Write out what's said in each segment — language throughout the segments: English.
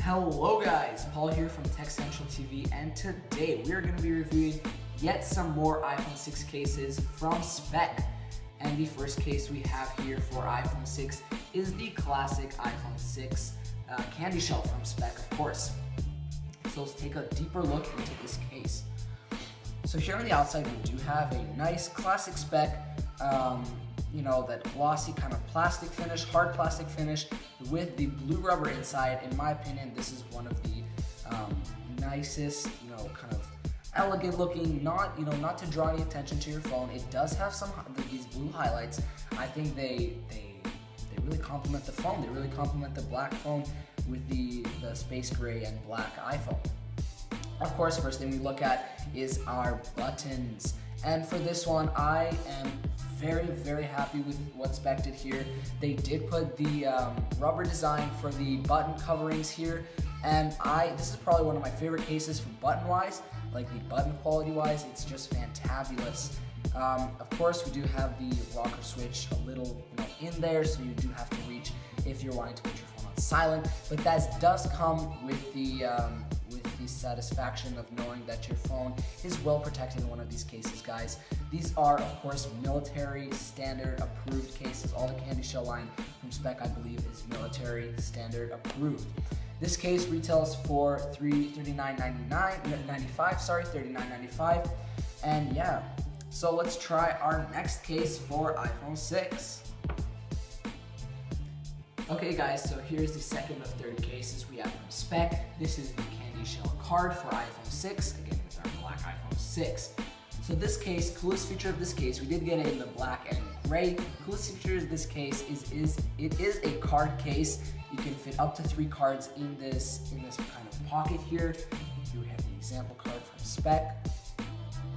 Hello guys, Paul here from Tech Central TV, and today we are going to be reviewing yet some more iPhone 6 cases from Speck. And the first case we have here for iPhone 6 is the classic iPhone 6 candy shell from Speck, of course. So let's take a deeper look into this case. So here on the outside we do have a nice classic Speck, that glossy kind of plastic finish, hard plastic finish with the blue rubber inside. In my opinion, this is one of the nicest, kind of elegant looking, not to draw any attention to your phone. It does have these blue highlights. I think they really complement the phone. They really complement the black phone with the space gray and black iPhone. Of course, first thing we look at is our buttons. And for this one, I am very, very happy with what Speck did here. They did put the rubber design for the button coverings here, and this is probably one of my favorite cases for button-wise, like the button quality-wise. It's just fantabulous. Of course, we do have the rocker switch a little, in there, so you do have to reach if you're wanting to put your phone on silent. But that does come with the satisfaction of knowing that your phone is well protected in one of these cases, guys. These are, of course, military standard approved cases. All the candy shell line from Speck, I believe, is military standard approved. This case retails for $39.95. And yeah, so let's try our next case for iPhone 6. Okay guys, so here's the second of third cases we have from Speck. This is the candy shell card for iPhone 6, again with our black iPhone 6. So this case, coolest feature of this case, we did get it in the black and gray. Coolest feature of this case is it is a card case. You can fit up to 3 cards in this kind of pocket here. Here we have the example card from Speck.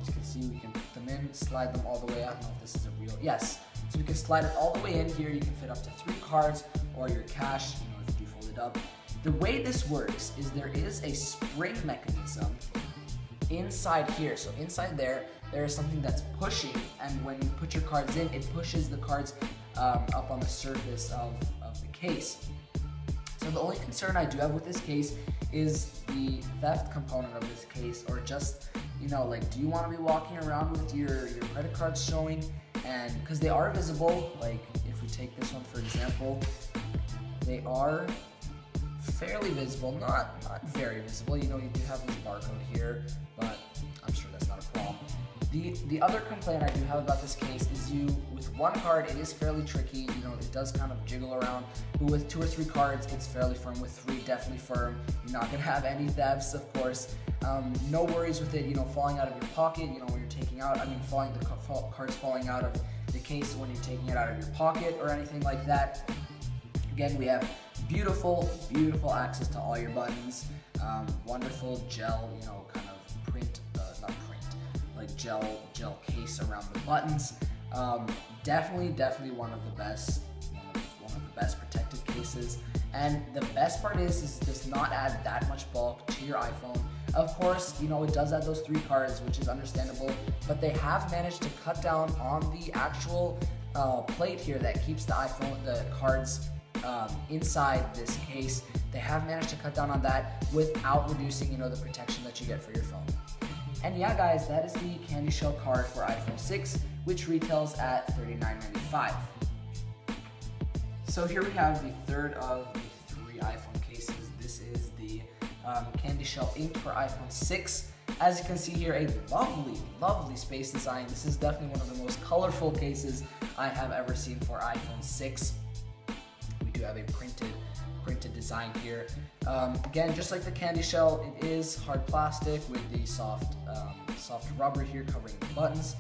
As you can see, we can put them in, slide them all the way out. I don't know if this is a real, yes. So we can slide it all the way in here. You can fit up to 3 cards or your cash, if you do fold it up. The way this works is there is a spring mechanism inside here. So inside there is something that's pushing, and when you put your cards in, it pushes the cards up on the surface of the case. So the only concern I do have with this case is the theft component of this case, or just, do you want to be walking around with your credit cards showing? And because they are visible, like if we take this one for example, they are fairly visible, not very visible. You do have this barcode here, but I'm sure that's not a problem. The other complaint I do have about this case is with one card, it is fairly tricky. It does kind of jiggle around, but with 2 or 3 cards, it's fairly firm. With 3, definitely firm. You're not gonna have any thefts, of course. No worries with it, falling out of your pocket. When you're taking out, cards falling out of the case when you're taking it out of your pocket or anything like that. Again, we have beautiful, beautiful access to all your buttons. Wonderful gel, kind of print, not print, like gel case around the buttons. Definitely one of the best protected cases. And the best part is does not add that much bulk to your iPhone. Of course, you know, it does add those 3 cards, which is understandable, but they have managed to cut down on the actual plate here that keeps the cards inside this case. They have managed to cut down on that without reducing, you know, the protection that you get for your phone. And yeah, guys, that is the candy shell card for iPhone 6, which retails at $39.95. So here we have the third of the 3 iPhone cases. This is the candy shell inked for iPhone 6. As you can see here, a lovely, lovely space design. This is definitely one of the most colorful cases I have ever seen for iPhone 6. We do have a printed design here. Again, just like the candy shell, it is hard plastic with the soft rubber here covering the buttons,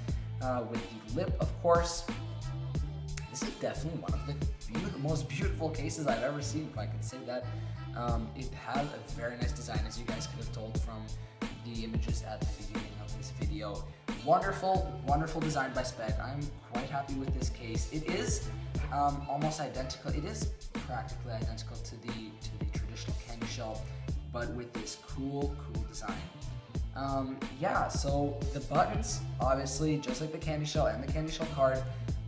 with the lip, of course. This is definitely one of the most beautiful cases I've ever seen, if I can say that. It has a very nice design, as you guys could have told from the images at the beginning of this video. Wonderful, wonderful design by Speck. I'm quite happy with this case. It is almost identical. It is practically identical to the traditional candy shell, but with this cool design. Yeah, so the buttons, obviously, just like the candy shell and the candy shell card,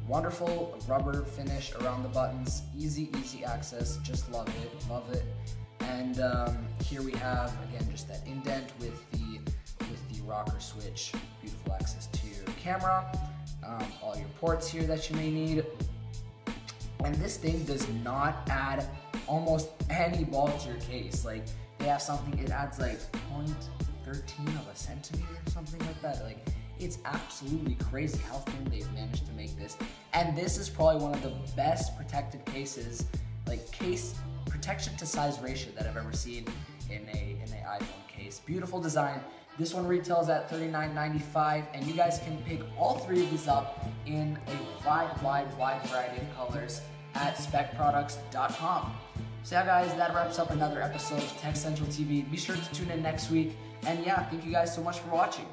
wonderful rubber finish around the buttons, easy access, just love it. And here we have, again, just that indent with the rocker switch, beautiful access to your camera, all your ports here that you may need. And this thing does not add almost any bulk to your case. Like, they have something, it adds like 0.13 of a centimeter or something like that. Like, it's absolutely crazy how thin they've managed to make this. And this is probably one of the best protected cases, like case protection to size ratio that I've ever seen in a iPhone case. Beautiful design. This one retails at $39.95, and you guys can pick all 3 of these up in a wide variety of colors at speckproducts.com. So yeah, guys, that wraps up another episode of Tech Central TV. Be sure to tune in next week. And yeah, thank you guys so much for watching.